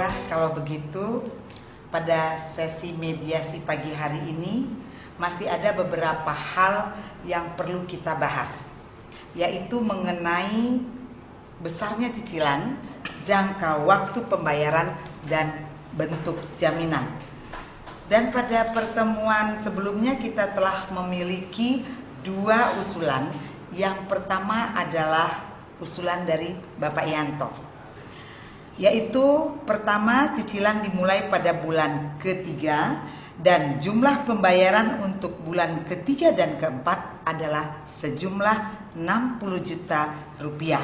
Baiklah, kalau begitu pada sesi mediasi pagi hari ini masih ada beberapa hal yang perlu kita bahas, yaitu mengenai besarnya cicilan, jangka waktu pembayaran, dan bentuk jaminan. Dan pada pertemuan sebelumnya kita telah memiliki dua usulan. Yang pertama adalah usulan dari Bapak Yanto, yaitu pertama, cicilan dimulai pada bulan ketiga dan jumlah pembayaran untuk bulan ketiga dan keempat adalah sejumlah 60 juta rupiah.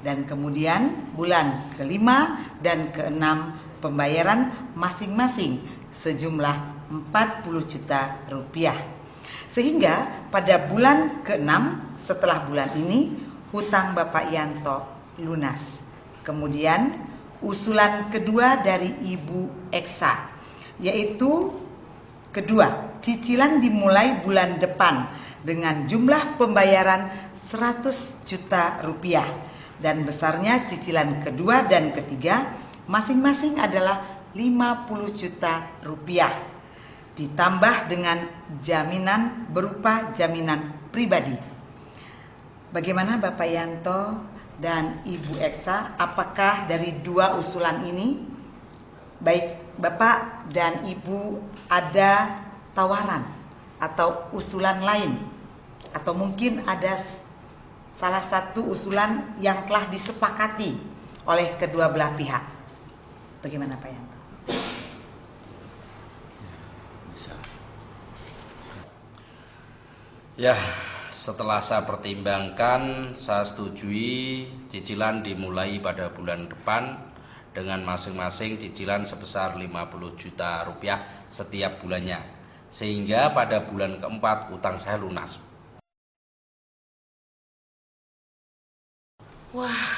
Dan kemudian bulan kelima dan keenam pembayaran masing-masing sejumlah 40 juta rupiah. Sehingga pada bulan keenam setelah bulan ini hutang Bapak Yanto lunas. Kemudian usulan kedua dari Ibu Eksa, yaitu kedua, cicilan dimulai bulan depan dengan jumlah pembayaran 100 juta rupiah dan besarnya cicilan kedua dan ketiga masing-masing adalah 50 juta rupiah ditambah dengan jaminan berupa jaminan pribadi. Bagaimana Bapak Yanto dan Ibu Eksa, apakah dari dua usulan ini, baik Bapak dan Ibu, ada tawaran atau usulan lain, atau mungkin ada salah satu usulan yang telah disepakati oleh kedua belah pihak? Bagaimana Pak Yanto? Ya, setelah saya pertimbangkan, saya setujui cicilan dimulai pada bulan depan dengan masing-masing cicilan sebesar 50 juta rupiah setiap bulannya, sehingga pada bulan keempat utang saya lunas. Wah,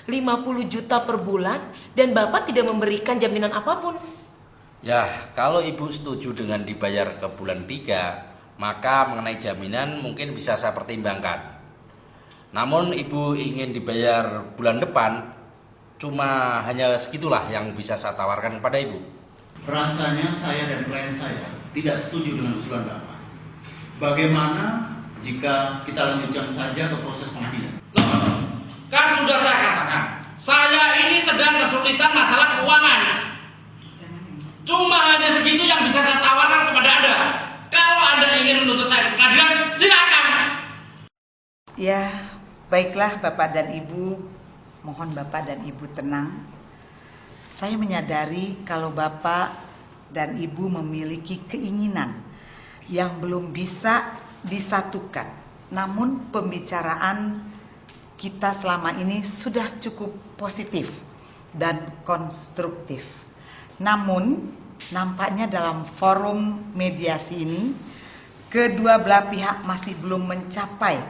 50 juta per bulan dan Bapak tidak memberikan jaminan apapun. Ya, kalau Ibu setuju dengan dibayar ke bulan 3, maka mengenai jaminan mungkin bisa saya pertimbangkan. Namun Ibu ingin dibayar bulan depan, cuma hanya segitulah yang bisa saya tawarkan kepada Ibu. Rasanya saya dan klien saya tidak setuju dengan usulan Bapak. Bagaimana jika kita lanjutkan saja ke proses pengadilan? Loh, kan sudah saya katakan, saya ini sedang kesulitan masalah keuangan. Cuma hanya segitu yang bisa saya tawarkan kepada Anda. Kalau Anda ingin menuntut saya ke pengadilan, silakan. Ya, baiklah Bapak dan Ibu, mohon Bapak dan Ibu tenang. Saya menyadari kalau Bapak dan Ibu memiliki keinginan yang belum bisa disatukan. Namun pembicaraan kita selama ini sudah cukup positif dan konstruktif. Namun nampaknya dalam forum mediasi ini kedua belah pihak masih belum mencapai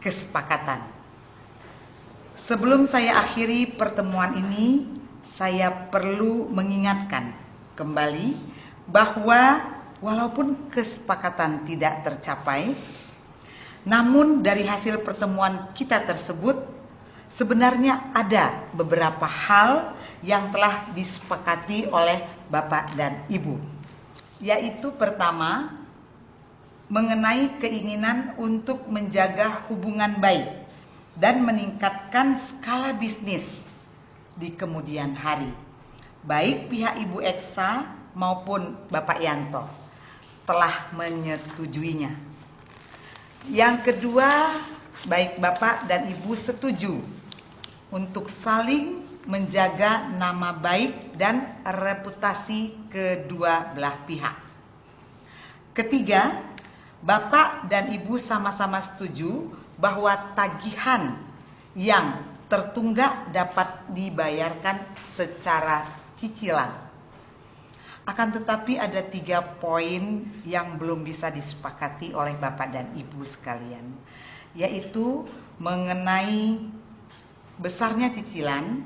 kesepakatan. Sebelum saya akhiri pertemuan ini, saya perlu mengingatkan kembali bahwa walaupun kesepakatan tidak tercapai, namun dari hasil pertemuan kita tersebut sebenarnya ada beberapa hal yang telah disepakati oleh Bapak dan Ibu, yaitu pertama, mengenai keinginan untuk menjaga hubungan baik dan meningkatkan skala bisnis di kemudian hari. Baik pihak Ibu Eksa maupun Bapak Yanto telah menyetujuinya. Yang kedua, baik Bapak dan Ibu setuju untuk saling menjaga nama baik dan reputasi kedua belah pihak. Ketiga, Bapak dan Ibu sama-sama setuju bahwa tagihan yang tertunggak dapat dibayarkan secara cicilan. Akan tetapi ada 3 poin yang belum bisa disepakati oleh Bapak dan Ibu sekalian, yaitu mengenai besarnya cicilan,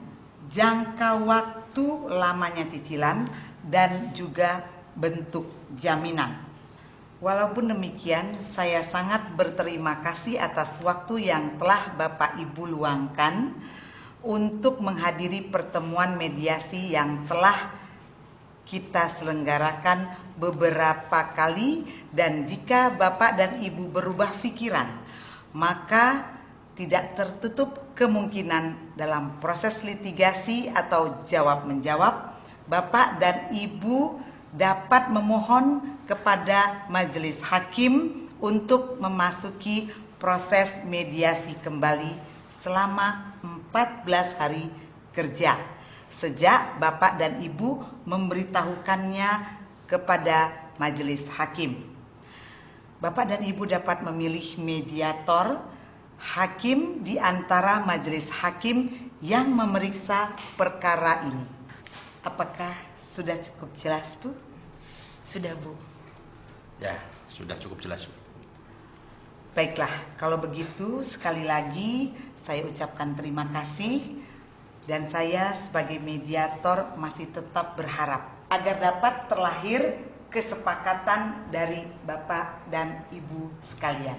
jangka waktu lamanya cicilan, dan juga bentuk jaminan. Walaupun demikian, saya sangat berterima kasih atas waktu yang telah Bapak Ibu luangkan untuk menghadiri pertemuan mediasi yang telah kita selenggarakan beberapa kali, dan jika Bapak dan Ibu berubah pikiran, maka tidak tertutup kemungkinan dalam proses litigasi atau jawab-menjawab, Bapak dan Ibu dapat memohon kepada majelis hakim untuk memasuki proses mediasi kembali selama 14 hari kerja sejak Bapak dan Ibu memberitahukannya kepada majelis hakim. Bapak dan Ibu dapat memilih mediator hakim di antara majelis hakim yang memeriksa perkara ini. Apakah sudah cukup jelas, Bu? Sudah, Bu. Ya, sudah cukup jelas, Bu. Baiklah, kalau begitu sekali lagi saya ucapkan terima kasih, dan saya sebagai mediator masih tetap berharap agar dapat terlahir kesepakatan dari Bapak dan Ibu sekalian.